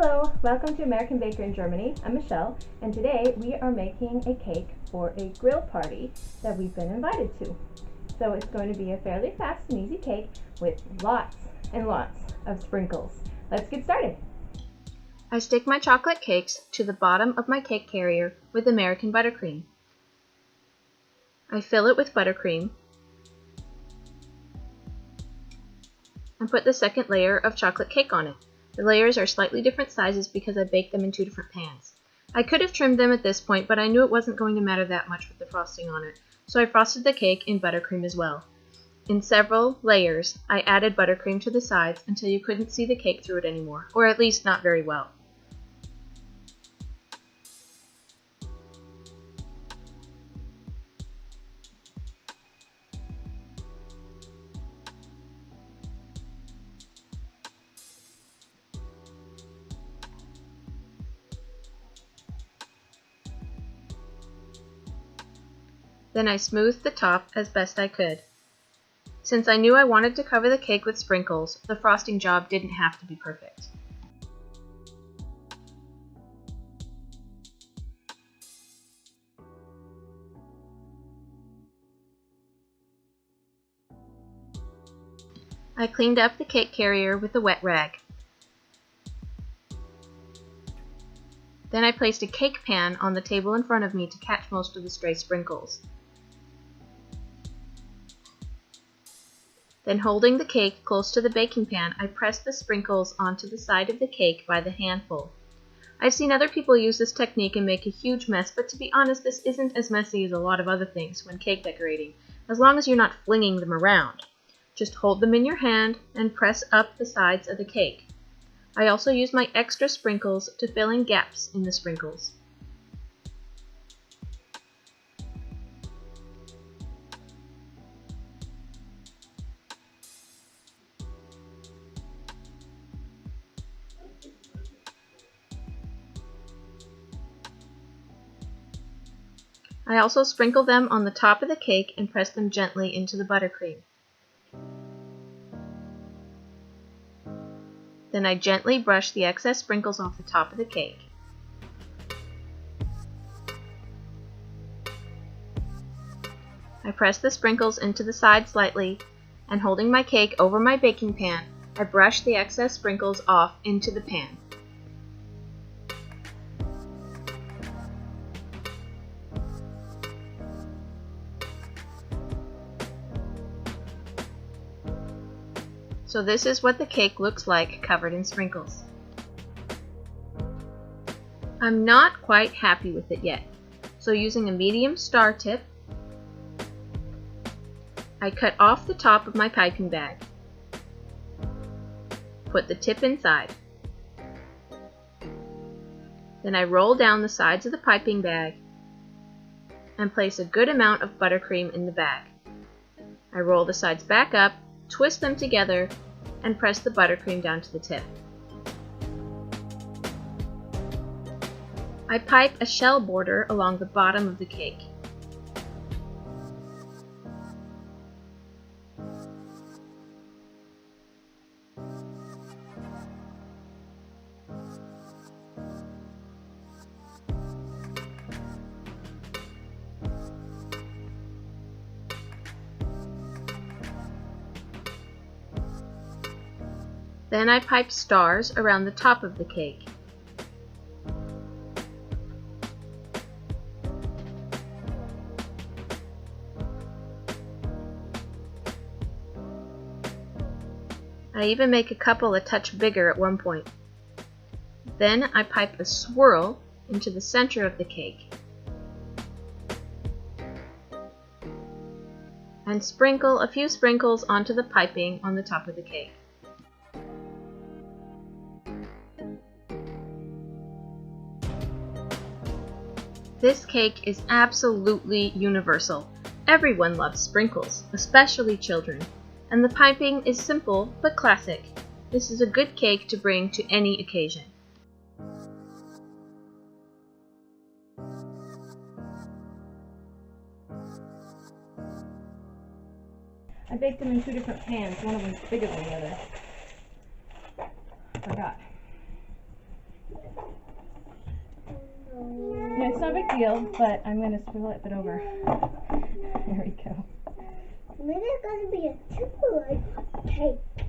Hello, welcome to American Baker in Germany. I'm Michelle, and today we are making a cake for a grill party that we've been invited to. So it's going to be a fairly fast and easy cake with lots and lots of sprinkles. Let's get started. I stick my chocolate cakes to the bottom of my cake carrier with American buttercream. I fill it with buttercream and put the second layer of chocolate cake on it. The layers are slightly different sizes because I baked them in two different pans. I could have trimmed them at this point, but I knew it wasn't going to matter that much with the frosting on it, so I frosted the cake in buttercream as well. In several layers, I added buttercream to the sides until you couldn't see the cake through it anymore, or at least not very well. Then I smoothed the top as best I could. Since I knew I wanted to cover the cake with sprinkles, the frosting job didn't have to be perfect. I cleaned up the cake carrier with a wet rag. Then I placed a cake pan on the table in front of me to catch most of the stray sprinkles. Then, holding the cake close to the baking pan, I pressed the sprinkles onto the side of the cake by the handful. I've seen other people use this technique and make a huge mess, but to be honest, this isn't as messy as a lot of other things when cake decorating, as long as you're not flinging them around. Just hold them in your hand and press up the sides of the cake. I also use my extra sprinkles to fill in gaps in the sprinkles. I also sprinkle them on the top of the cake and press them gently into the buttercream. Then I gently brush the excess sprinkles off the top of the cake. I press the sprinkles into the side slightly, and holding my cake over my baking pan, I brush the excess sprinkles off into the pan. So this is what the cake looks like covered in sprinkles. I'm not quite happy with it yet, so using a medium star tip, I cut off the top of my piping bag. Put the tip inside. Then I roll down the sides of the piping bag and place a good amount of buttercream in the bag. I roll the sides back up, twist them together, and press the buttercream down to the tip. I pipe a shell border along the bottom of the cake. Then I pipe stars around the top of the cake. I even make a couple a touch bigger at one point. Then I pipe a swirl into the center of the cake and sprinkle a few sprinkles onto the piping on the top of the cake. This cake is absolutely universal. Everyone loves sprinkles, especially children, and the piping is simple but classic. This is a good cake to bring to any occasion. I baked them in two different pans. One of them's bigger than the other. Forgot. No, it's no big deal, but I'm going to flip it over. There we go. Maybe it's going to be a chocolate cake.